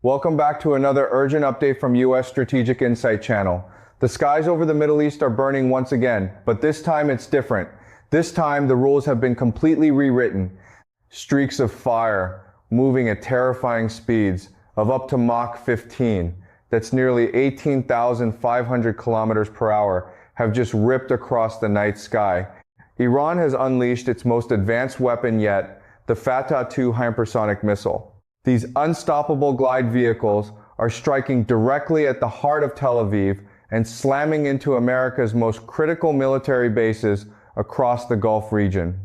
Welcome back to another urgent update from U.S. Strategic Insight Channel. The skies over the Middle East are burning once again, but this time it's different. This time the rules have been completely rewritten. Streaks of fire moving at terrifying speeds of up to Mach 15, that's nearly 18,500 kilometers per hour, have just ripped across the night sky. Iran has unleashed its most advanced weapon yet, the FATTAH-2 hypersonic missile. These unstoppable glide vehicles are striking directly at the heart of Tel Aviv and slamming into America's most critical military bases across the Gulf region.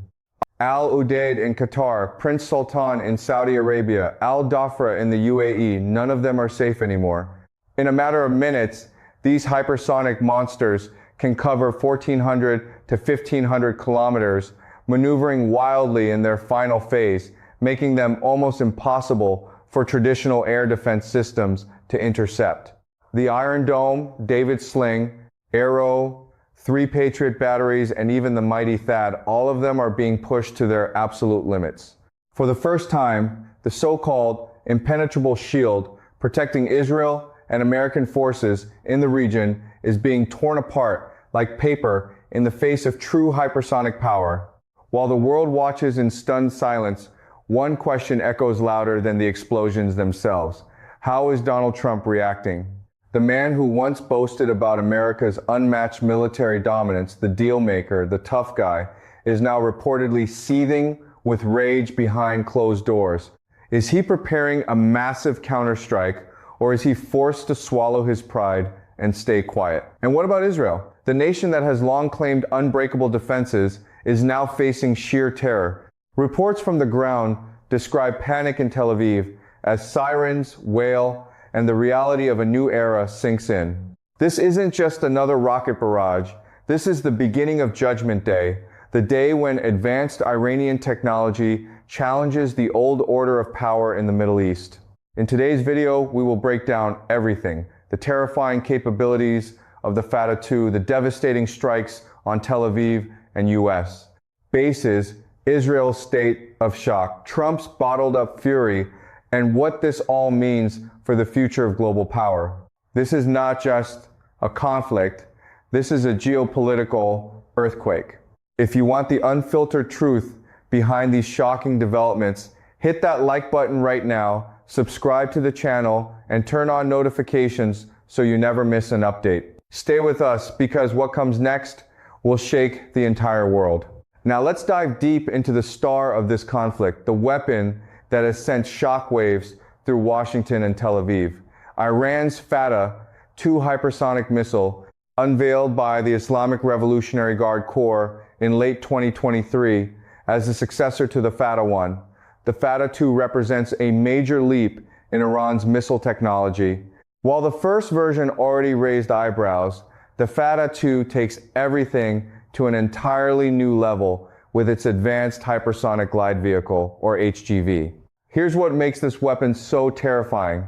Al Udeid in Qatar, Prince Sultan in Saudi Arabia, Al Dhafra in the UAE, none of them are safe anymore. In a matter of minutes, these hypersonic monsters can cover 1,400 to 1,500 kilometers, maneuvering wildly in their final phase, making them almost impossible for traditional air defense systems to intercept. The Iron Dome, David Sling, Arrow, 3 Patriot batteries, and even the mighty THAAD, all of them are being pushed to their absolute limits. For the first time, the so-called impenetrable shield protecting Israel and American forces in the region is being torn apart like paper in the face of true hypersonic power. While the world watches in stunned silence, one question echoes louder than the explosions themselves. How is Donald Trump reacting? The man who once boasted about America's unmatched military dominance, the deal maker, the tough guy, is now reportedly seething with rage behind closed doors. Is he preparing a massive counterstrike, or is he forced to swallow his pride and stay quiet? And what about Israel? The nation that has long claimed unbreakable defenses is now facing sheer terror. Reports from the ground describe panic in Tel Aviv as sirens wail and the reality of a new era sinks in. This isn't just another rocket barrage. This is the beginning of Judgment Day, the day when advanced Iranian technology challenges the old order of power in the Middle East. In today's video, we will break down everything: the terrifying capabilities of the FATTAH-2, the devastating strikes on Tel Aviv and US bases, Israel's state of shock, Trump's bottled up fury, and what this all means for the future of global power. This is not just a conflict, this is a geopolitical earthquake. If you want the unfiltered truth behind these shocking developments, hit that like button right now, subscribe to the channel, and turn on notifications so you never miss an update. Stay with us because what comes next will shake the entire world. Now let's dive deep into the star of this conflict, the weapon that has sent shockwaves through Washington and Tel Aviv. Iran's FATTAH-2 hypersonic missile, unveiled by the Islamic Revolutionary Guard Corps in late 2023 as the successor to the FATTAH-1. The FATTAH-2 represents a major leap in Iran's missile technology. While the first version already raised eyebrows, the FATTAH-2 takes everything to an entirely new level with its Advanced Hypersonic Glide Vehicle, or HGV. Here's what makes this weapon so terrifying.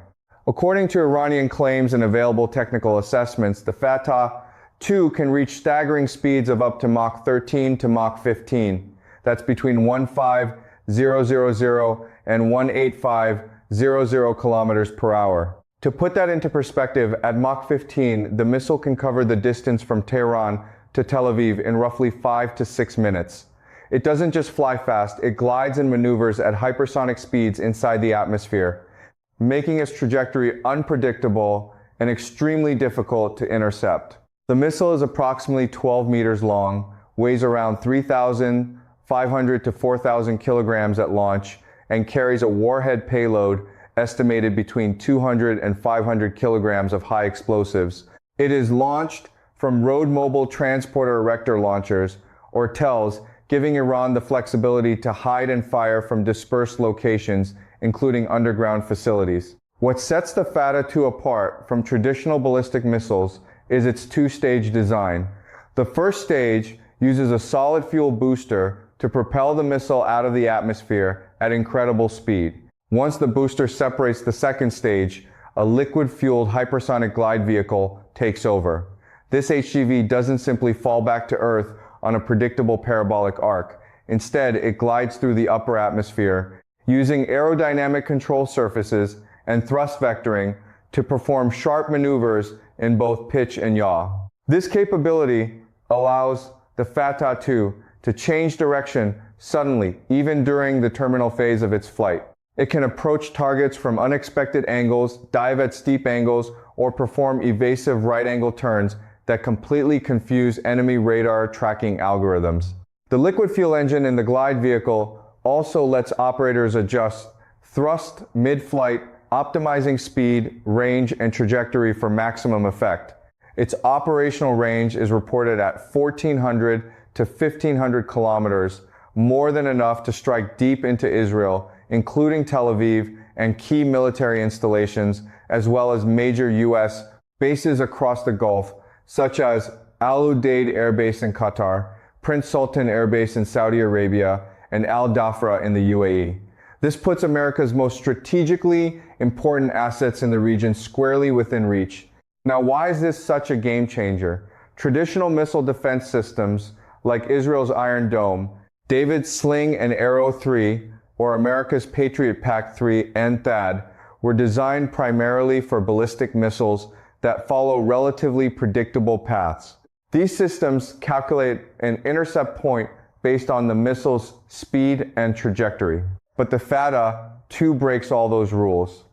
According to Iranian claims and available technical assessments, the FATTAH-2 can reach staggering speeds of up to Mach 13 to Mach 15. That's between 15,000 and 18,500 kilometers per hour. To put that into perspective, at Mach 15, the missile can cover the distance from Tehran to Tel Aviv in roughly 5 to 6 minutes. It doesn't just fly fast, it glides and maneuvers at hypersonic speeds inside the atmosphere, making its trajectory unpredictable and extremely difficult to intercept. The missile is approximately 12 meters long, weighs around 3,500 to 4,000 kilograms at launch, and carries a warhead payload estimated between 200 and 500 kilograms of high explosives. It is launched from Road Mobile Transporter Erector Launchers, or TELs, giving Iran the flexibility to hide and fire from dispersed locations, including underground facilities. What sets the FATTAH-2 apart from traditional ballistic missiles is its two-stage design. The first stage uses a solid fuel booster to propel the missile out of the atmosphere at incredible speed. Once the booster separates the second stage, a liquid-fueled hypersonic glide vehicle takes over. This HGV doesn't simply fall back to Earth on a predictable parabolic arc. Instead, it glides through the upper atmosphere, using aerodynamic control surfaces and thrust vectoring to perform sharp maneuvers in both pitch and yaw. This capability allows the FATTAH-2 to change direction suddenly, even during the terminal phase of its flight. It can approach targets from unexpected angles, dive at steep angles, or perform evasive right-angle turns that completely confuse enemy radar tracking algorithms. The liquid fuel engine in the glide vehicle also lets operators adjust thrust mid-flight, optimizing speed, range, and trajectory for maximum effect. Its operational range is reported at 1,400 to 1,500 kilometers, more than enough to strike deep into Israel, including Tel Aviv and key military installations, as well as major U.S. bases across the Gulf, such as Al Udeid Air Base in Qatar, Prince Sultan Air Base in Saudi Arabia, and Al Dhafra in the UAE. This puts America's most strategically important assets in the region squarely within reach. Now, why is this such a game changer? Traditional missile defense systems, like Israel's Iron Dome, David's Sling and Arrow 3, or America's Patriot PAC-3 and THAAD, were designed primarily for ballistic missiles that follow relatively predictable paths. These systems calculate an intercept point based on the missile's speed and trajectory. But the FATTAH-2 breaks all those rules.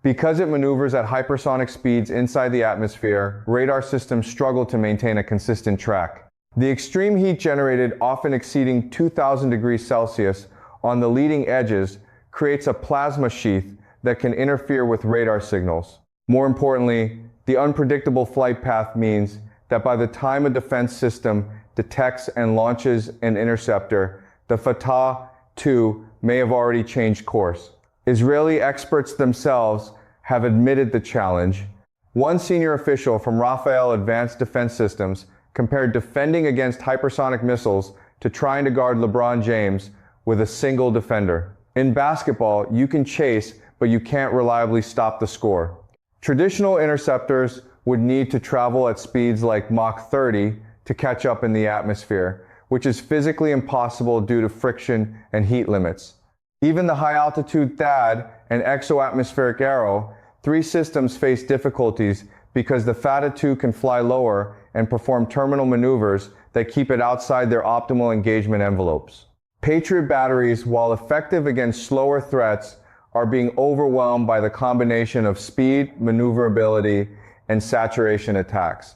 Because it maneuvers at hypersonic speeds inside the atmosphere, radar systems struggle to maintain a consistent track. The extreme heat generated, often exceeding 2,000 degrees Celsius, on the leading edges creates a plasma sheath that can interfere with radar signals. More importantly, the unpredictable flight path means that by the time a defense system detects and launches an interceptor, the FATTAH-2 may have already changed course. Israeli experts themselves have admitted the challenge. One senior official from Rafael Advanced Defense Systems compared defending against hypersonic missiles to trying to guard LeBron James with a single defender. In basketball, you can chase, but you can't reliably stop the score. Traditional interceptors would need to travel at speeds like Mach 30 to catch up in the atmosphere, which is physically impossible due to friction and heat limits. Even the high-altitude THAAD and exo-atmospheric Arrow, three systems face difficulties because the FATTAH-2 can fly lower and perform terminal maneuvers that keep it outside their optimal engagement envelopes. Patriot batteries, while effective against slower threats, are being overwhelmed by the combination of speed, maneuverability, and saturation attacks.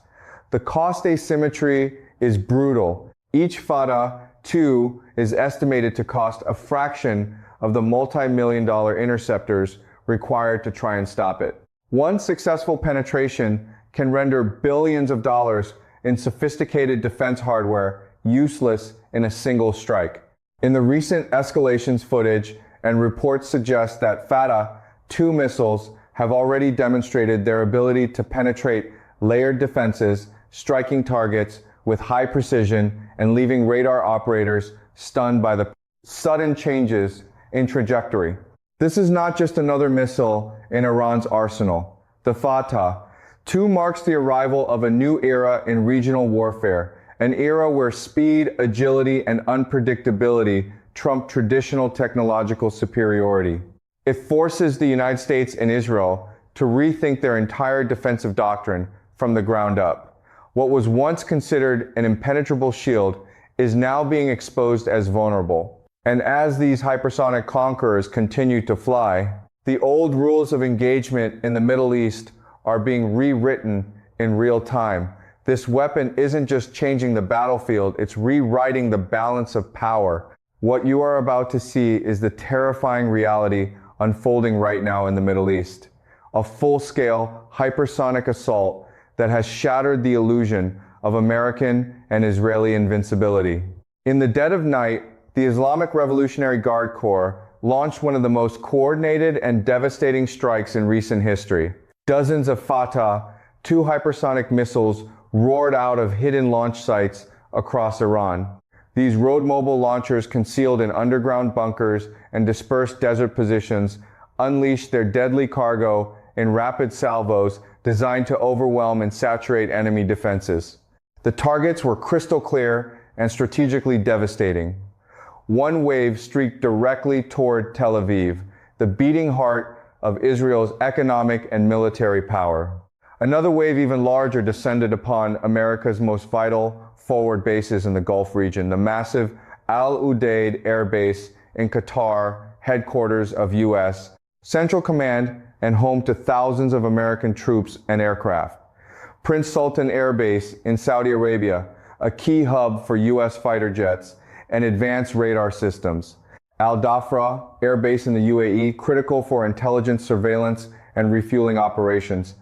The cost asymmetry is brutal. Each FATTAH-2 is estimated to cost a fraction of the multi-million-dollar interceptors required to try and stop it. One successful penetration can render billions of dollars in sophisticated defense hardware useless in a single strike. In the recent escalations footage, and reports suggest that FATTAH-2 missiles have already demonstrated their ability to penetrate layered defenses, striking targets with high precision and leaving radar operators stunned by the sudden changes in trajectory. This is not just another missile in Iran's arsenal. The FATTAH-2 marks the arrival of a new era in regional warfare, an era where speed, agility, and unpredictability trump traditional technological superiority. It forces the United States and Israel to rethink their entire defensive doctrine from the ground up. What was once considered an impenetrable shield is now being exposed as vulnerable. And as these hypersonic conquerors continue to fly, the old rules of engagement in the Middle East are being rewritten in real time. This weapon isn't just changing the battlefield, it's rewriting the balance of power. What you are about to see is the terrifying reality unfolding right now in the Middle East. A full-scale hypersonic assault that has shattered the illusion of American and Israeli invincibility. In the dead of night, the Islamic Revolutionary Guard Corps launched one of the most coordinated and devastating strikes in recent history. Dozens of FATTAH-2 hypersonic missiles roared out of hidden launch sites across Iran. These road-mobile launchers, concealed in underground bunkers and dispersed desert positions, unleashed their deadly cargo in rapid salvos designed to overwhelm and saturate enemy defenses. The targets were crystal clear and strategically devastating. One wave streaked directly toward Tel Aviv, the beating heart of Israel's economic and military power. Another wave even larger descended upon America's most vital forward bases in the Gulf region, the massive Al Udeid Air Base in Qatar, headquarters of U.S. Central Command and home to thousands of American troops and aircraft. Prince Sultan Air Base in Saudi Arabia, a key hub for U.S. fighter jets and advanced radar systems. Al Dhafra Air Base in the UAE, critical for intelligence, surveillance, and refueling operations.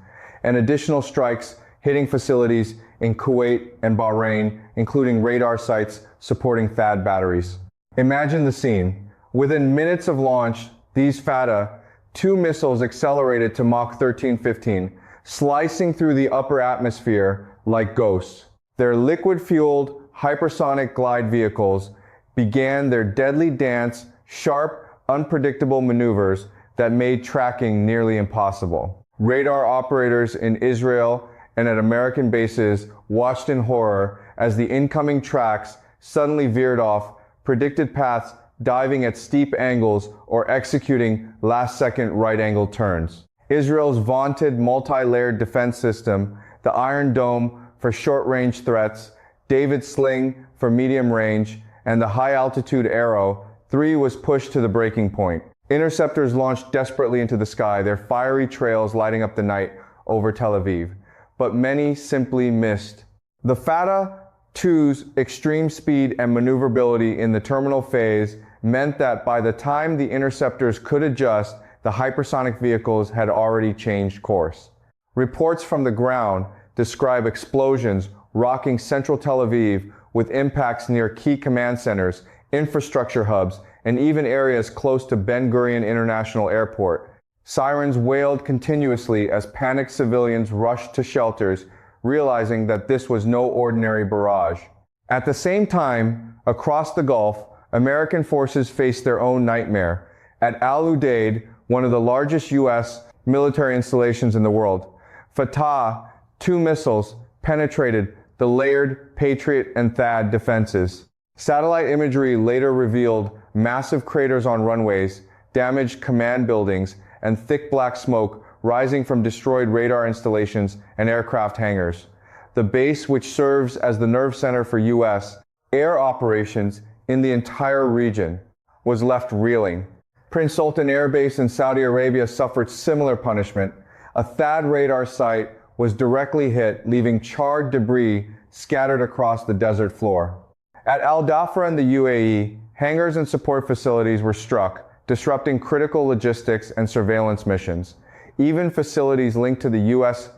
And additional strikes hitting facilities in Kuwait and Bahrain, including radar sites supporting THAAD batteries. Imagine the scene. Within minutes of launch, these FATTAH-2 missiles accelerated to Mach 1315, slicing through the upper atmosphere like ghosts. Their liquid-fueled hypersonic glide vehicles began their deadly dance, sharp, unpredictable maneuvers that made tracking nearly impossible. Radar operators in Israel and at American bases watched in horror as the incoming tracks suddenly veered off, predicted paths diving at steep angles or executing last-second right-angle turns. Israel's vaunted multi-layered defense system, the Iron Dome for short-range threats, David Sling for medium range, and the high-altitude Arrow 3 was pushed to the breaking point. Interceptors launched desperately into the sky, their fiery trails lighting up the night over Tel Aviv. But many simply missed. The FATTAH-2's extreme speed and maneuverability in the terminal phase meant that by the time the interceptors could adjust, the hypersonic vehicles had already changed course. Reports from the ground describe explosions rocking central Tel Aviv with impacts near key command centers, infrastructure hubs, and even areas close to Ben Gurion International Airport. Sirens wailed continuously as panicked civilians rushed to shelters, realizing that this was no ordinary barrage. At the same time, across the Gulf, American forces faced their own nightmare. At Al Udeid, one of the largest U.S. military installations in the world, FATTAH-2 missiles penetrated the layered Patriot and THAAD defenses. Satellite imagery later revealed massive craters on runways, damaged command buildings, and thick black smoke rising from destroyed radar installations and aircraft hangars. The base, which serves as the nerve center for U.S. air operations in the entire region, was left reeling. Prince Sultan Air Base in Saudi Arabia suffered similar punishment. A THAAD radar site was directly hit, leaving charred debris scattered across the desert floor. At Al Dhafra in the UAE, hangars and support facilities were struck, disrupting critical logistics and surveillance missions. Even facilities linked to the U.S.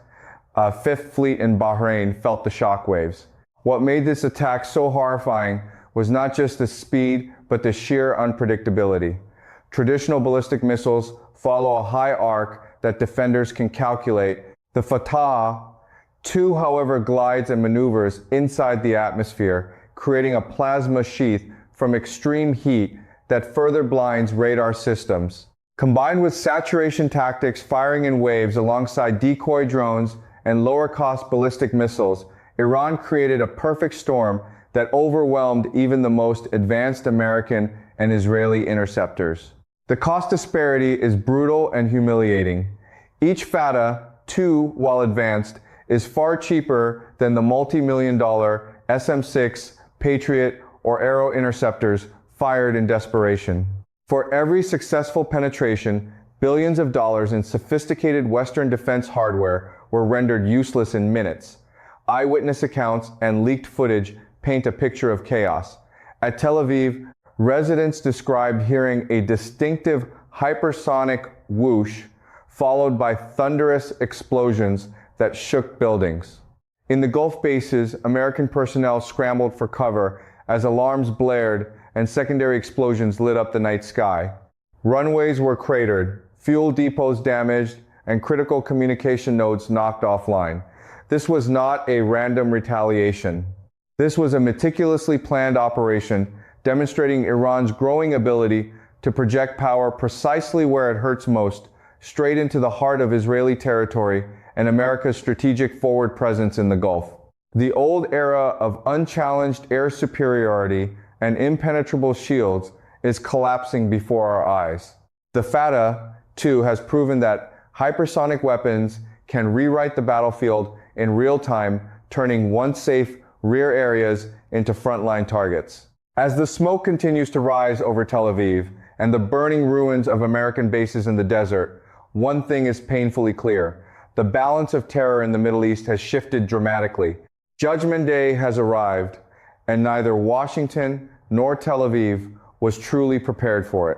Fifth Fleet in Bahrain felt the shockwaves. What made this attack so horrifying was not just the speed, but the sheer unpredictability. Traditional ballistic missiles follow a high arc that defenders can calculate. The FATTAH-2, however, glides and maneuvers inside the atmosphere, creating a plasma sheath from extreme heat that further blinds radar systems. Combined with saturation tactics firing in waves alongside decoy drones and lower-cost ballistic missiles, Iran created a perfect storm that overwhelmed even the most advanced American and Israeli interceptors. The cost disparity is brutal and humiliating. Each FATTAH-2, while advanced, is far cheaper than the multi-million-dollar SM-6, Patriot, or Arrow interceptors fired in desperation. For every successful penetration, billions of dollars in sophisticated Western defense hardware were rendered useless in minutes. Eyewitness accounts and leaked footage paint a picture of chaos. At Tel Aviv, residents described hearing a distinctive hypersonic whoosh, followed by thunderous explosions that shook buildings. In the Gulf bases, American personnel scrambled for cover as alarms blared and secondary explosions lit up the night sky. Runways were cratered, fuel depots damaged, and critical communication nodes knocked offline. This was not a random retaliation. This was a meticulously planned operation demonstrating Iran's growing ability to project power precisely where it hurts most, straight into the heart of Israeli territory and America's strategic forward presence in the Gulf. The old era of unchallenged air superiority and impenetrable shields is collapsing before our eyes. The FATTAH FATTAH-2 has proven that hypersonic weapons can rewrite the battlefield in real time, turning once safe rear areas into frontline targets. As the smoke continues to rise over Tel Aviv and the burning ruins of American bases in the desert, one thing is painfully clear. The balance of terror in the Middle East has shifted dramatically. Judgment Day has arrived, and neither Washington nor Tel Aviv was truly prepared for it.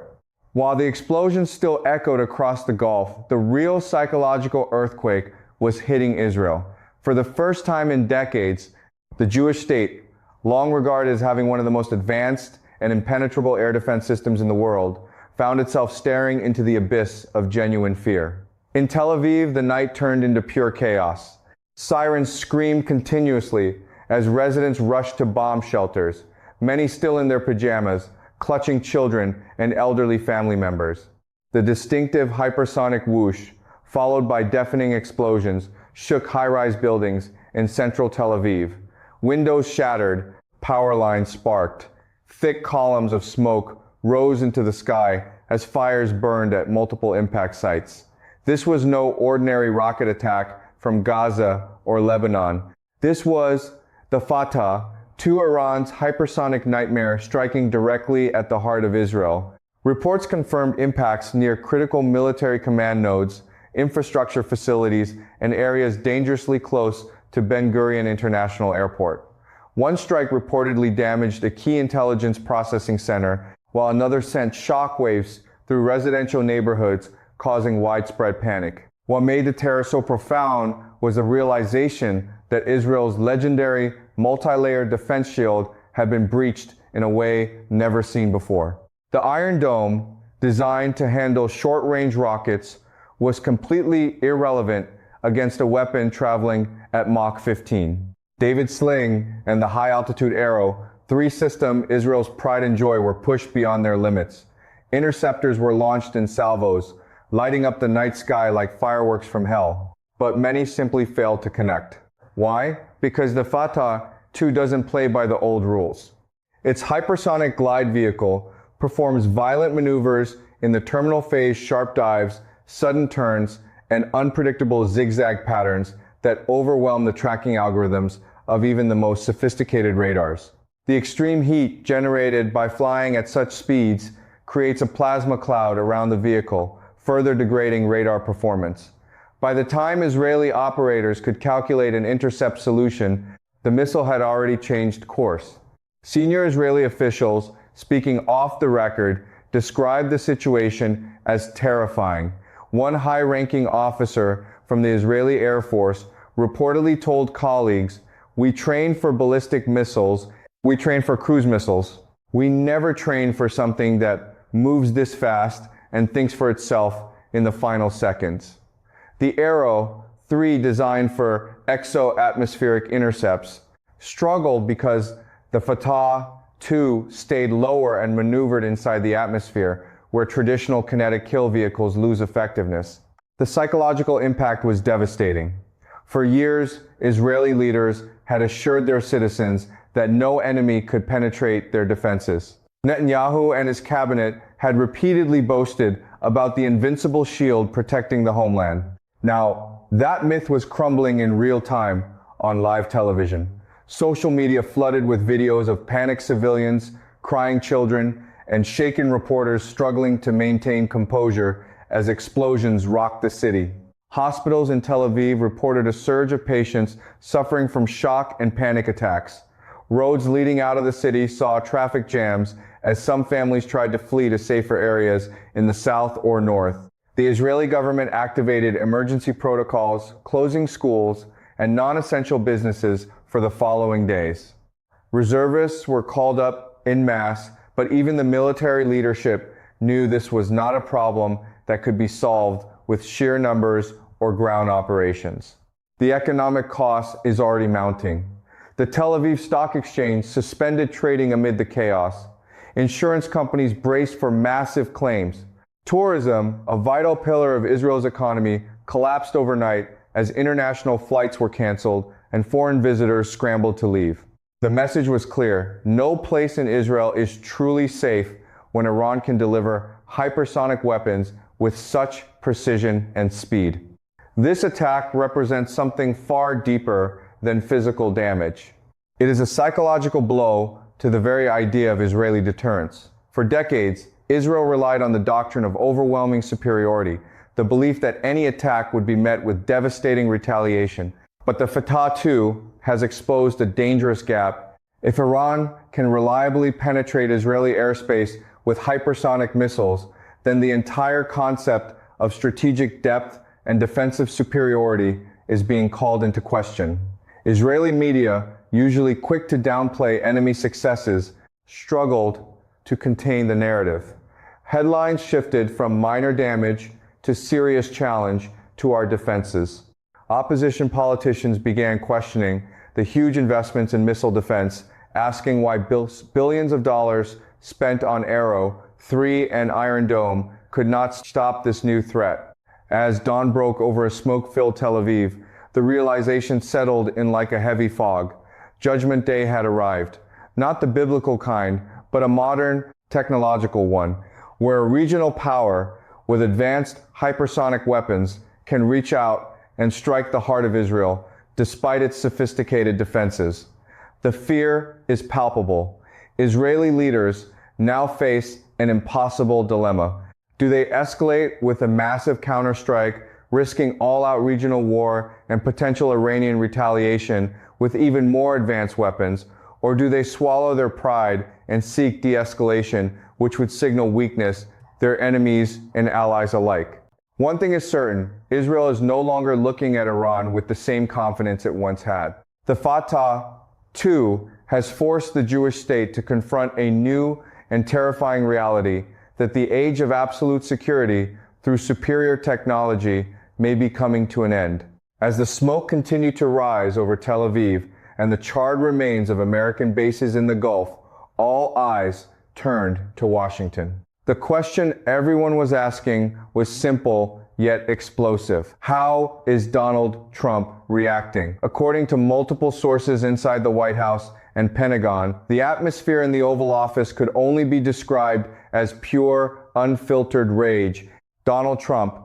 While the explosions still echoed across the Gulf, the real psychological earthquake was hitting Israel. For the first time in decades, the Jewish state, long regarded as having one of the most advanced and impenetrable air defense systems in the world, found itself staring into the abyss of genuine fear. In Tel Aviv, the night turned into pure chaos. Sirens screamed continuously as residents rushed to bomb shelters, many still in their pajamas, clutching children and elderly family members. The distinctive hypersonic whoosh, followed by deafening explosions, shook high-rise buildings in central Tel Aviv. Windows shattered, power lines sparked. Thick columns of smoke rose into the sky as fires burned at multiple impact sites. This was no ordinary rocket attack from Gaza or Lebanon. This was the FATTAH-2, Iran's hypersonic nightmare, striking directly at the heart of Israel. Reports confirmed impacts near critical military command nodes, infrastructure facilities, and areas dangerously close to Ben Gurion International Airport. One strike reportedly damaged a key intelligence processing center, while another sent shockwaves through residential neighborhoods, causing widespread panic. What made the terror so profound was the realization that Israel's legendary multi-layered defense shield had been breached in a way never seen before. The Iron Dome, designed to handle short-range rockets, was completely irrelevant against a weapon traveling at Mach 15. David Sling and the high-altitude Arrow, three systems Israel's pride and joy, were pushed beyond their limits. Interceptors were launched in salvos, lighting up the night sky like fireworks from hell. But many simply failed to connect. Why? Because the FATTAH-2 doesn't play by the old rules. Its hypersonic glide vehicle performs violent maneuvers in the terminal phase, sharp dives, sudden turns, and unpredictable zigzag patterns that overwhelm the tracking algorithms of even the most sophisticated radars. The extreme heat generated by flying at such speeds creates a plasma cloud around the vehicle, further degrading radar performance. By the time Israeli operators could calculate an intercept solution, the missile had already changed course. Senior Israeli officials, speaking off the record, described the situation as terrifying. One high-ranking officer from the Israeli Air Force reportedly told colleagues, "We train for ballistic missiles, we train for cruise missiles. We never train for something that moves this fast and thinks for itself in the final seconds." The Arrow 3, designed for exo-atmospheric intercepts, struggled because the FATTAH-2 stayed lower and maneuvered inside the atmosphere, where traditional kinetic kill vehicles lose effectiveness. The psychological impact was devastating. For years, Israeli leaders had assured their citizens that no enemy could penetrate their defenses. Netanyahu and his cabinet had repeatedly boasted about the invincible shield protecting the homeland. Now, that myth was crumbling in real time on live television. Social media flooded with videos of panicked civilians, crying children, and shaken reporters struggling to maintain composure as explosions rocked the city. Hospitals in Tel Aviv reported a surge of patients suffering from shock and panic attacks. Roads leading out of the city saw traffic jams as some families tried to flee to safer areas in the south or north. The Israeli government activated emergency protocols, closing schools and non-essential businesses for the following days. Reservists were called up en masse, but even the military leadership knew this was not a problem that could be solved with sheer numbers or ground operations. The economic cost is already mounting. The Tel Aviv Stock Exchange suspended trading amid the chaos. Insurance companies braced for massive claims. Tourism, a vital pillar of Israel's economy, collapsed overnight as international flights were canceled and foreign visitors scrambled to leave. The message was clear: no place in Israel is truly safe when Iran can deliver hypersonic weapons with such precision and speed. This attack represents something far deeper than physical damage. It is a psychological blow to the very idea of Israeli deterrence. For decades, Israel relied on the doctrine of overwhelming superiority, the belief that any attack would be met with devastating retaliation. But the FATTAH-2 has exposed a dangerous gap. If Iran can reliably penetrate Israeli airspace with hypersonic missiles, then the entire concept of strategic depth and defensive superiority is being called into question. Israeli media, usually quick to downplay enemy successes, struggled to contain the narrative. Headlines shifted from minor damage to serious challenge to our defenses. Opposition politicians began questioning the huge investments in missile defense, asking why billions of dollars spent on Arrow 3 and Iron Dome could not stop this new threat. As dawn broke over a smoke-filled Tel Aviv, the realization settled in like a heavy fog. Judgment Day had arrived. Not the biblical kind, but a modern, technological one, where a regional power with advanced hypersonic weapons can reach out and strike the heart of Israel, despite its sophisticated defenses. The fear is palpable. Israeli leaders now face an impossible dilemma. Do they escalate with a massive counterstrike, risking all-out regional war and potential Iranian retaliation with even more advanced weapons, or do they swallow their pride and seek de-escalation, which would signal weakness, their enemies and allies alike? One thing is certain, Israel is no longer looking at Iran with the same confidence it once had. The FATTAH-2 has forced the Jewish state to confront a new and terrifying reality that the age of absolute security through superior technology may be coming to an end. As the smoke continued to rise over Tel Aviv and the charred remains of American bases in the Gulf, all eyes turned to Washington. The question everyone was asking was simple yet explosive. How is Donald Trump reacting? According to multiple sources inside the White House and Pentagon, the atmosphere in the Oval Office could only be described as pure, unfiltered rage. Donald Trump,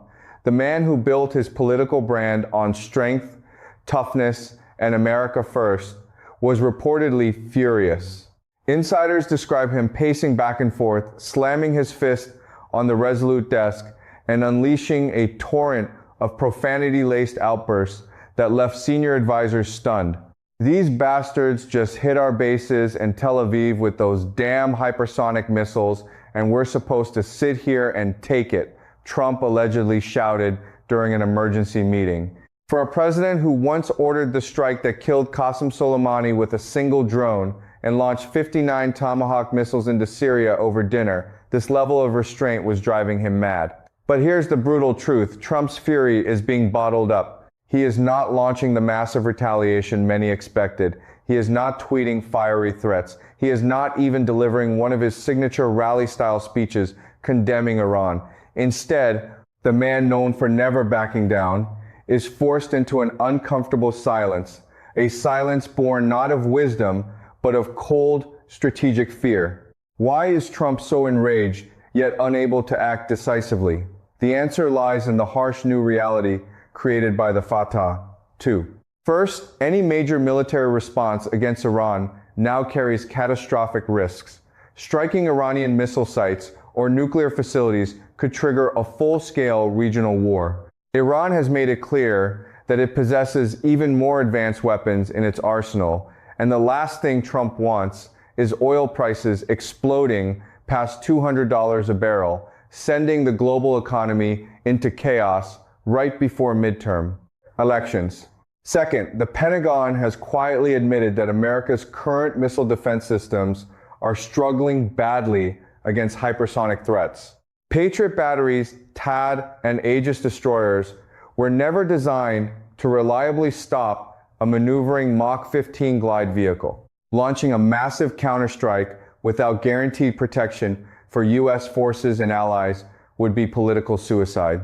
the man who built his political brand on strength, toughness, and America first, was reportedly furious. Insiders describe him pacing back and forth, slamming his fist on the Resolute desk, and unleashing a torrent of profanity-laced outbursts that left senior advisors stunned. These bastards just hit our bases and Tel Aviv with those damn hypersonic missiles, and we're supposed to sit here and take it, Trump allegedly shouted during an emergency meeting. For a president who once ordered the strike that killed Qasem Soleimani with a single drone and launched 59 Tomahawk missiles into Syria over dinner, this level of restraint was driving him mad. But here's the brutal truth. Trump's fury is being bottled up. He is not launching the massive retaliation many expected. He is not tweeting fiery threats. He is not even delivering one of his signature rally-style speeches condemning Iran. Instead, the man known for never backing down is forced into an uncomfortable silence, a silence born not of wisdom, but of cold, strategic fear. Why is Trump so enraged, yet unable to act decisively? The answer lies in the harsh new reality created by the FATTAH-2. First, any major military response against Iran now carries catastrophic risks. Striking Iranian missile sites or nuclear facilities could trigger a full-scale regional war. Iran has made it clear that it possesses even more advanced weapons in its arsenal, and the last thing Trump wants is oil prices exploding past $200 a barrel, sending the global economy into chaos right before midterm elections. Second, the Pentagon has quietly admitted that America's current missile defense systems are struggling badly against hypersonic threats. Patriot batteries, THAAD, and Aegis destroyers were never designed to reliably stop a maneuvering Mach 15 glide vehicle. Launching a massive counterstrike without guaranteed protection for U.S. forces and allies would be political suicide.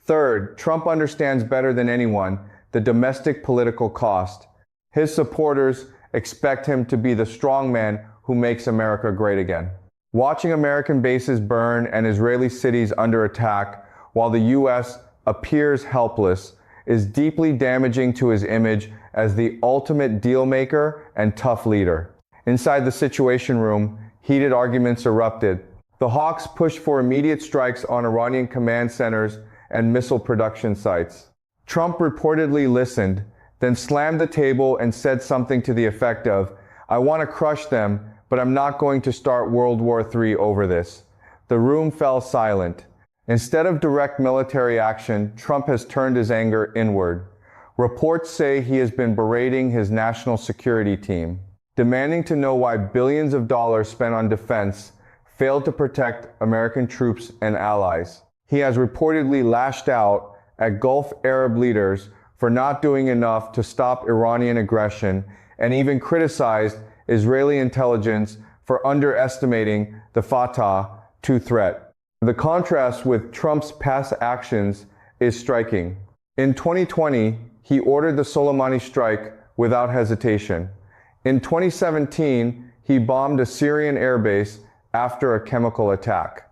Third, Trump understands better than anyone the domestic political cost. His supporters expect him to be the strongman who makes America great again. Watching American bases burn and Israeli cities under attack while the US appears helpless, is deeply damaging to his image as the ultimate deal-maker and tough leader. Inside the Situation Room, heated arguments erupted. The hawks pushed for immediate strikes on Iranian command centers and missile production sites. Trump reportedly listened, then slammed the table and said something to the effect of, "I want to crush them, but I'm not going to start World War III over this." The room fell silent. Instead of direct military action, Trump has turned his anger inward. Reports say he has been berating his national security team, demanding to know why billions of dollars spent on defense failed to protect American troops and allies. He has reportedly lashed out at Gulf Arab leaders for not doing enough to stop Iranian aggression, and even criticized Israeli intelligence for underestimating the FATTAH-2 threat. The contrast with Trump's past actions is striking. In 2020, he ordered the Soleimani strike without hesitation. In 2017, he bombed a Syrian airbase after a chemical attack.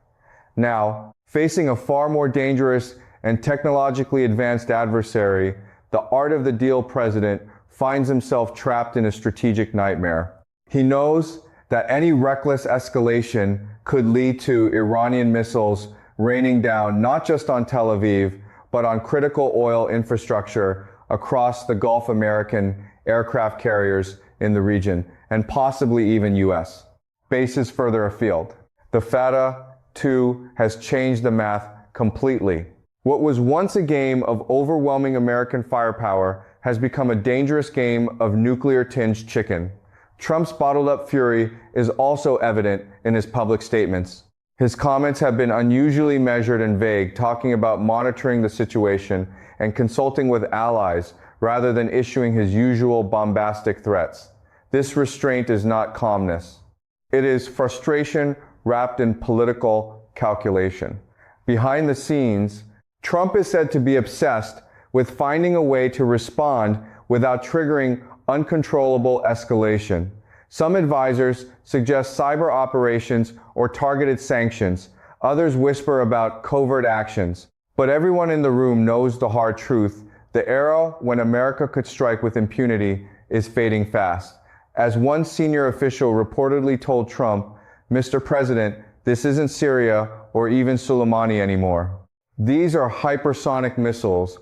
Now, facing a far more dangerous and technologically advanced adversary, the art of the deal president finds himself trapped in a strategic nightmare. He knows that any reckless escalation could lead to Iranian missiles raining down not just on Tel Aviv, but on critical oil infrastructure across the Gulf American aircraft carriers in the region, and possibly even US bases further afield. The FATTAH-2 has changed the math completely. What was once a game of overwhelming American firepower has become a dangerous game of nuclear-tinged chicken. Trump's bottled-up fury is also evident in his public statements. His comments have been unusually measured and vague, talking about monitoring the situation and consulting with allies rather than issuing his usual bombastic threats. This restraint is not calmness. It is frustration wrapped in political calculation. Behind the scenes, Trump is said to be obsessed with finding a way to respond without triggering uncontrollable escalation. Some advisors suggest cyber operations or targeted sanctions. Others whisper about covert actions. But everyone in the room knows the hard truth. The era when America could strike with impunity is fading fast. As one senior official reportedly told Trump, "Mr. President, this isn't Syria or even Soleimani anymore. These are hypersonic missiles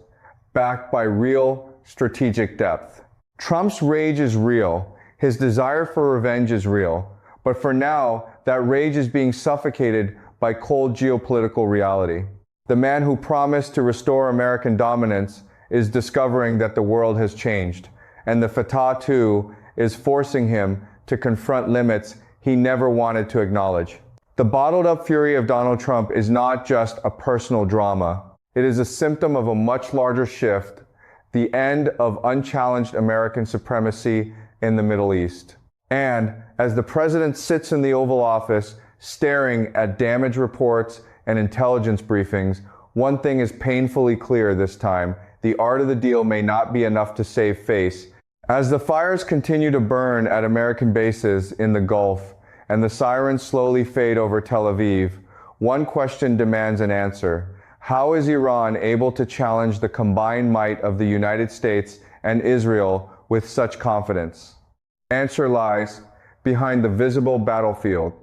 backed by real strategic depth." Trump's rage is real. His desire for revenge is real. But for now, that rage is being suffocated by cold geopolitical reality. The man who promised to restore American dominance is discovering that the world has changed, and the FATTAH-2 is forcing him to confront limits he never wanted to acknowledge. The bottled-up fury of Donald Trump is not just a personal drama. It is a symptom of a much larger shift, the end of unchallenged American supremacy in the Middle East. And as the president sits in the Oval Office, staring at damage reports and intelligence briefings, one thing is painfully clear this time: the art of the deal may not be enough to save face. As the fires continue to burn at American bases in the Gulf and the sirens slowly fade over Tel Aviv, one question demands an answer. How is Iran able to challenge the combined might of the United States and Israel with such confidence? The answer lies behind the visible battlefield,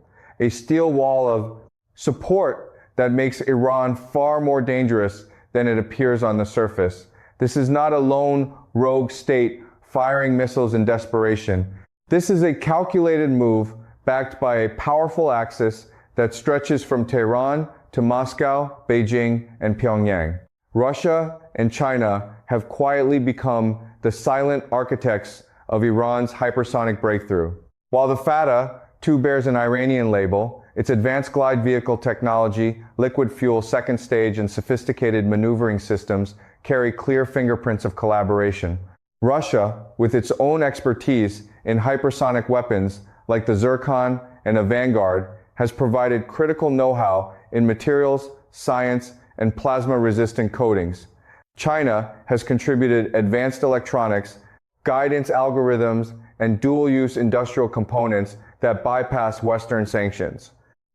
a steel wall of support that makes Iran far more dangerous than it appears on the surface. This is not a lone rogue state firing missiles in desperation. This is a calculated move backed by a powerful axis that stretches from Tehran to Moscow, Beijing, and Pyongyang. Russia and China have quietly become the silent architects of Iran's hypersonic breakthrough. While the FATTAH-2 bears an Iranian label, its advanced glide vehicle technology, liquid fuel second stage, and sophisticated maneuvering systems carry clear fingerprints of collaboration. Russia, with its own expertise in hypersonic weapons like the Zircon and the Vanguard, has provided critical know-how in materials, science, and plasma-resistant coatings. China has contributed advanced electronics, guidance algorithms, and dual-use industrial components that bypass Western sanctions.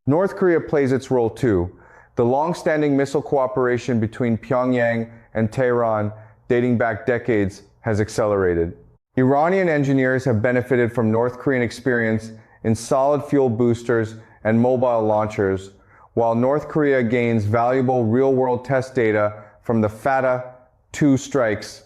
North Korea plays its role too, The long-standing missile cooperation between Pyongyang and Tehran, dating back decades, has accelerated. Iranian engineers have benefited from North Korean experience in solid fuel boosters and mobile launchers, while North Korea gains valuable real-world test data from the FATTAH-2 strikes.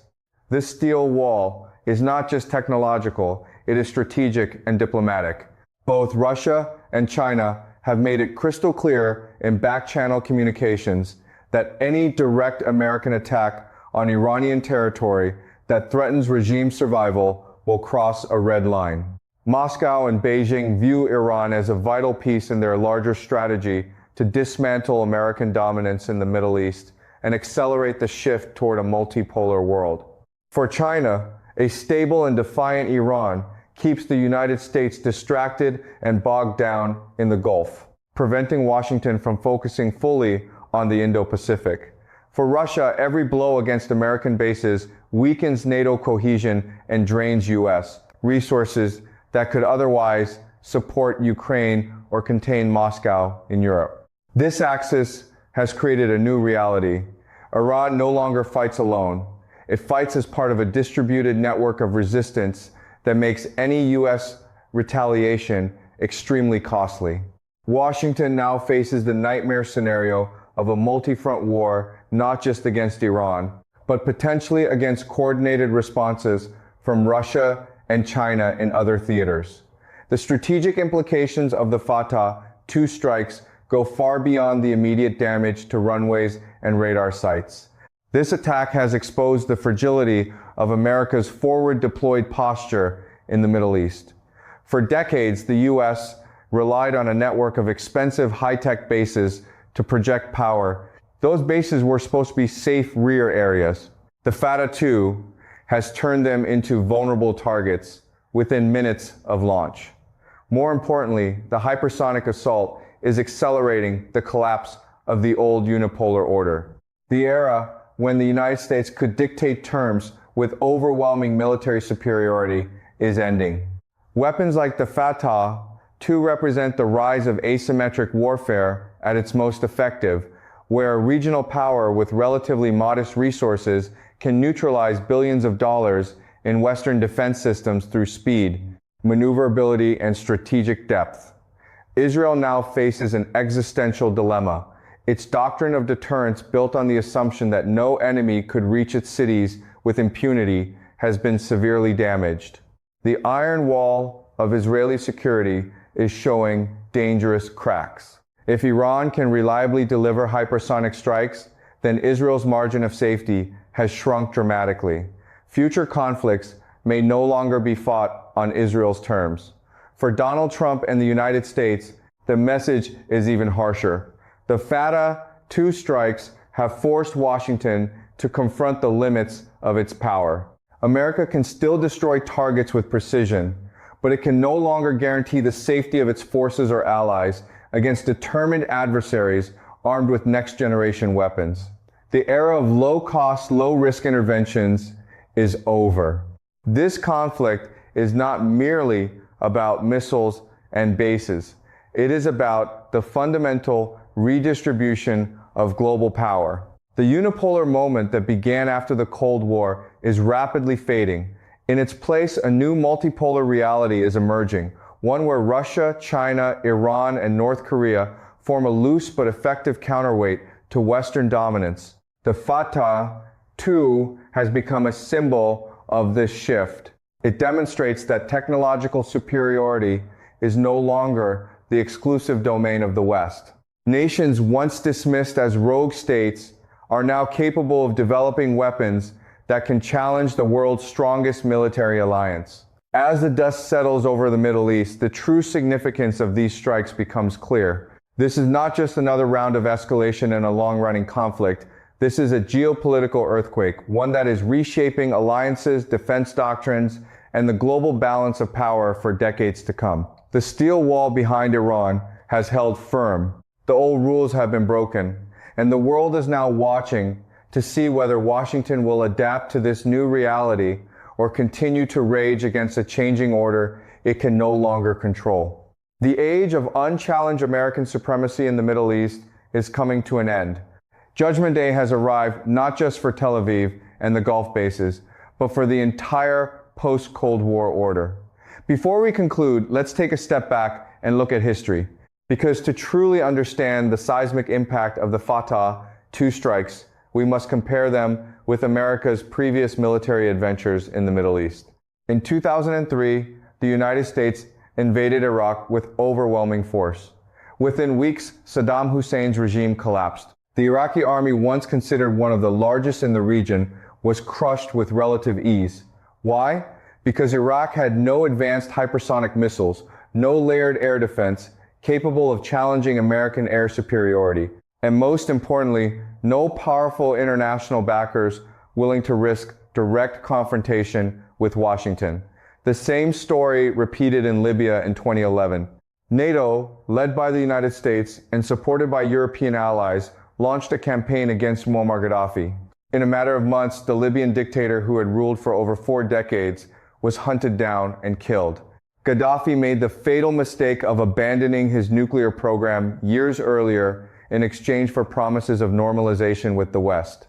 This steel wall is not just technological, it is strategic and diplomatic. Both Russia and China have made it crystal clear in back-channel communications that any direct American attack on Iranian territory that threatens regime survival will cross a red line. Moscow and Beijing view Iran as a vital piece in their larger strategy to dismantle American dominance in the Middle East and accelerate the shift toward a multipolar world. For China, a stable and defiant Iran keeps the United States distracted and bogged down in the Gulf, preventing Washington from focusing fully on the Indo-Pacific. For Russia, every blow against American bases weakens NATO cohesion and drains U.S. resources that could otherwise support Ukraine or contain Moscow in Europe. This axis has created a new reality. Iran no longer fights alone. It fights as part of a distributed network of resistance that makes any U.S. retaliation extremely costly. Washington now faces the nightmare scenario of a multi-front war, not just against Iran, but potentially against coordinated responses from Russia and China in other theaters. The strategic implications of the FATTAH-2 strikes go far beyond the immediate damage to runways and radar sites. This attack has exposed the fragility of America's forward deployed posture in the Middle East. For decades, the U.S. relied on a network of expensive high-tech bases to project power. Those bases were supposed to be safe rear areas. The FATTAH-2 has turned them into vulnerable targets within minutes of launch. More importantly, the hypersonic assault is accelerating the collapse of the old unipolar order. The era when the United States could dictate terms with overwhelming military superiority is ending. Weapons like the FATTAH-2 represent the rise of asymmetric warfare at its most effective, where a regional power with relatively modest resources can neutralize billions of dollars in Western defense systems through speed, maneuverability, and strategic depth. Israel now faces an existential dilemma. Its doctrine of deterrence, built on the assumption that no enemy could reach its cities with impunity, has been severely damaged. The iron wall of Israeli security is showing dangerous cracks. If Iran can reliably deliver hypersonic strikes, then Israel's margin of safety has shrunk dramatically. Future conflicts may no longer be fought on Israel's terms. For Donald Trump and the United States, the message is even harsher. The FATTAH-2 strikes have forced Washington to confront the limits of its power. America can still destroy targets with precision, but it can no longer guarantee the safety of its forces or allies against determined adversaries armed with next-generation weapons. The era of low-cost, low-risk interventions is over. This conflict is not merely about missiles and bases. It is about the fundamental redistribution of global power. The unipolar moment that began after the Cold War is rapidly fading. In its place, a new multipolar reality is emerging, one where Russia, China, Iran, and North Korea form a loose but effective counterweight to Western dominance. The FATTAH-2 has become a symbol of this shift. It demonstrates that technological superiority is no longer the exclusive domain of the West. Nations once dismissed as rogue states are now capable of developing weapons that can challenge the world's strongest military alliance. As the dust settles over the Middle East, the true significance of these strikes becomes clear. This is not just another round of escalation in a long-running conflict. This is a geopolitical earthquake, one that is reshaping alliances, defense doctrines, and the global balance of power for decades to come. The steel wall behind Iran has held firm. The old rules have been broken, and the world is now watching to see whether Washington will adapt to this new reality or continue to rage against a changing order it can no longer control. The age of unchallenged American supremacy in the Middle East is coming to an end. Judgment Day has arrived not just for Tel Aviv and the Gulf bases, but for the entire post-Cold War order. Before we conclude, let's take a step back and look at history, because to truly understand the seismic impact of the FATTAH-2 strikes, we must compare them with America's previous military adventures in the Middle East. In 2003, the United States invaded Iraq with overwhelming force. Within weeks, Saddam Hussein's regime collapsed. The Iraqi army, once considered one of the largest in the region, was crushed with relative ease. Why? Because Iraq had no advanced hypersonic missiles, no layered air defense capable of challenging American air superiority, and most importantly, no powerful international backers willing to risk direct confrontation with Washington. The same story repeated in Libya in 2011. NATO, led by the United States and supported by European allies, launched a campaign against Muammar Gaddafi. In a matter of months, the Libyan dictator who had ruled for over 4 decades was hunted down and killed. Gaddafi made the fatal mistake of abandoning his nuclear program years earlier in exchange for promises of normalization with the West.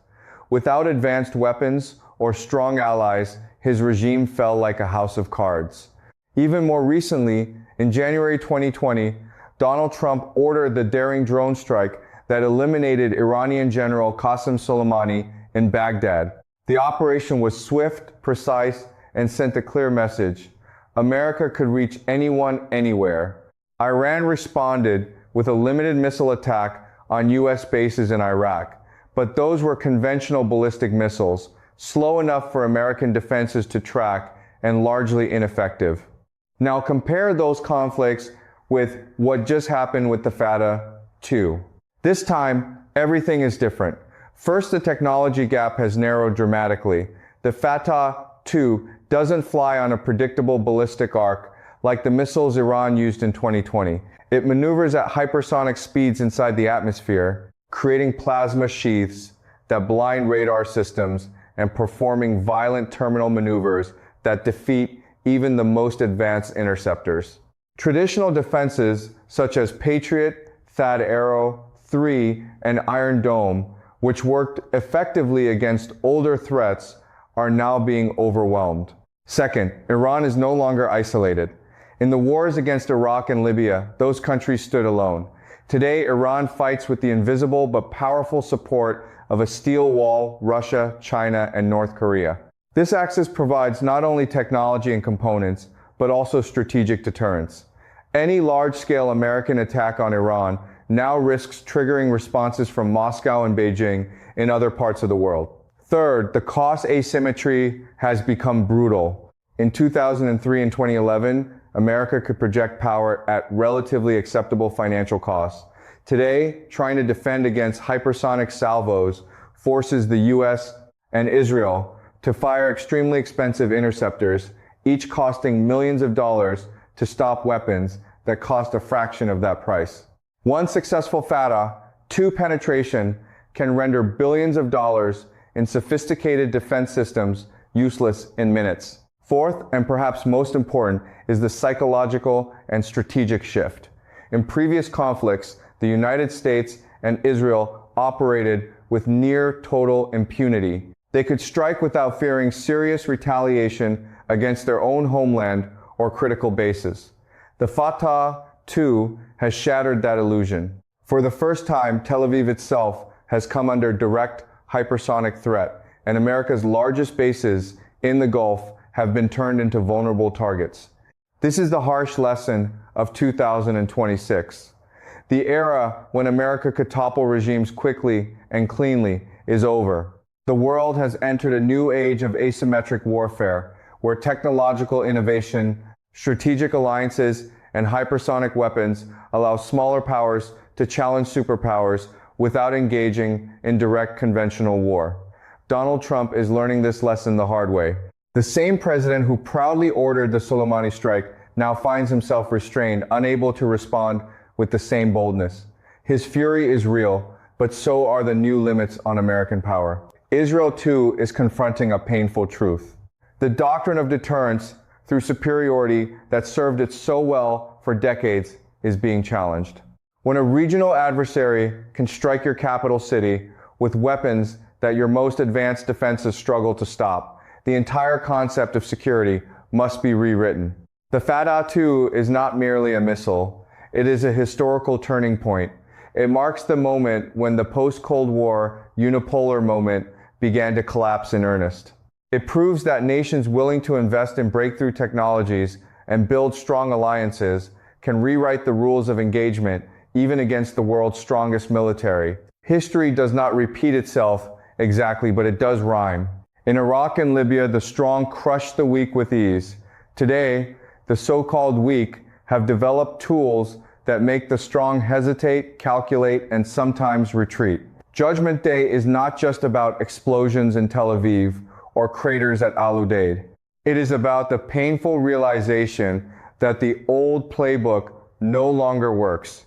Without advanced weapons or strong allies, his regime fell like a house of cards. Even more recently, in January 2020, Donald Trump ordered the daring drone strike that eliminated Iranian General Qasem Soleimani in Baghdad. The operation was swift, precise, and sent a clear message. America could reach anyone, anywhere. Iran responded with a limited missile attack on U.S. bases in Iraq, but those were conventional ballistic missiles, slow enough for American defenses to track and largely ineffective. Now compare those conflicts with what just happened with the FATTAH-2. This time, everything is different. First, the technology gap has narrowed dramatically. The FATTAH-2 doesn't fly on a predictable ballistic arc like the missiles Iran used in 2020. It maneuvers at hypersonic speeds inside the atmosphere, creating plasma sheaths that blind radar systems and performing violent terminal maneuvers that defeat even the most advanced interceptors. Traditional defenses such as Patriot, THAAD Arrow 3, and Iron Dome, which worked effectively against older threats, are now being overwhelmed. Second, Iran is no longer isolated. In the wars against Iraq and Libya, those countries stood alone. Today, Iran fights with the invisible but powerful support of a steel wall, Russia, China, and North Korea. This axis provides not only technology and components, but also strategic deterrence. Any large-scale American attack on Iran now risks triggering responses from Moscow and Beijing in other parts of the world. Third, the cost asymmetry has become brutal. In 2003 and 2011, America could project power at relatively acceptable financial costs. Today, trying to defend against hypersonic salvos forces the US and Israel to fire extremely expensive interceptors, each costing millions of dollars to stop weapons that cost a fraction of that price. One successful FATTAH-2 penetration can render billions of dollars in sophisticated defense systems useless in minutes. Fourth, and perhaps most important, is the psychological and strategic shift. In previous conflicts, the United States and Israel operated with near total impunity. They could strike without fearing serious retaliation against their own homeland or critical bases. The FATTAH-2 has shattered that illusion. For the first time, Tel Aviv itself has come under direct hypersonic threat, and America's largest bases in the Gulf have been turned into vulnerable targets. This is the harsh lesson of 2026. The era when America could topple regimes quickly and cleanly is over. The world has entered a new age of asymmetric warfare, where technological innovation, strategic alliances, and hypersonic weapons allow smaller powers to challenge superpowers without engaging in direct conventional war. Donald Trump is learning this lesson the hard way. The same president who proudly ordered the Soleimani strike now finds himself restrained, unable to respond with the same boldness. His fury is real, but so are the new limits on American power. Israel, too, is confronting a painful truth. The doctrine of deterrence through superiority that served it so well for decades is being challenged. When a regional adversary can strike your capital city with weapons that your most advanced defenses struggle to stop, the entire concept of security must be rewritten. The FATTAH-2 is not merely a missile. It is a historical turning point. It marks the moment when the post-Cold War unipolar moment began to collapse in earnest. It proves that nations willing to invest in breakthrough technologies and build strong alliances can rewrite the rules of engagement even against the world's strongest military. History does not repeat itself exactly, but it does rhyme. In Iraq and Libya, the strong crushed the weak with ease. Today, the so-called weak have developed tools that make the strong hesitate, calculate, and sometimes retreat. Judgment Day is not just about explosions in Tel Aviv or craters at Al Udeid. It is about the painful realization that the old playbook no longer works.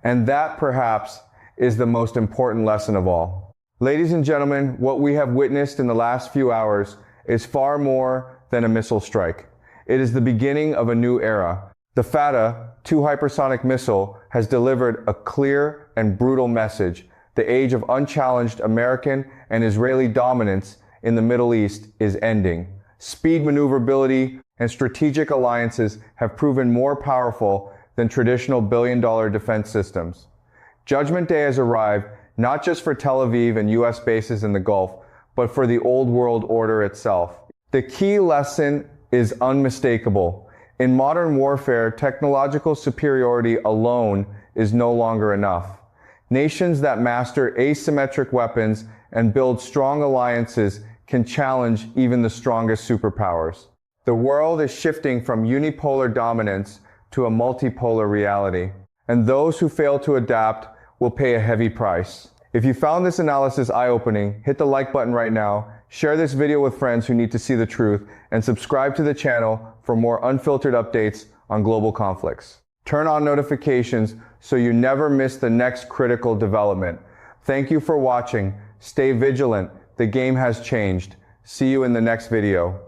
And that, perhaps, is the most important lesson of all. Ladies and gentlemen, what we have witnessed in the last few hours is far more than a missile strike. It is the beginning of a new era. The FATTAH-2 hypersonic missile has delivered a clear and brutal message. The age of unchallenged American and Israeli dominance in the Middle East is ending. Speed, maneuverability, and strategic alliances have proven more powerful than traditional billion-dollar defense systems. Judgment Day has arrived not just for Tel Aviv and US bases in the Gulf, but for the old world order itself. The key lesson is unmistakable. In modern warfare, technological superiority alone is no longer enough. Nations that master asymmetric weapons and build strong alliances can challenge even the strongest superpowers. The world is shifting from unipolar dominance to a multipolar reality, and those who fail to adapt will pay a heavy price. If you found this analysis eye-opening, hit the like button right now, share this video with friends who need to see the truth, and subscribe to the channel for more unfiltered updates on global conflicts. Turn on notifications so you never miss the next critical development. Thank you for watching. Stay vigilant. The game has changed. See you in the next video.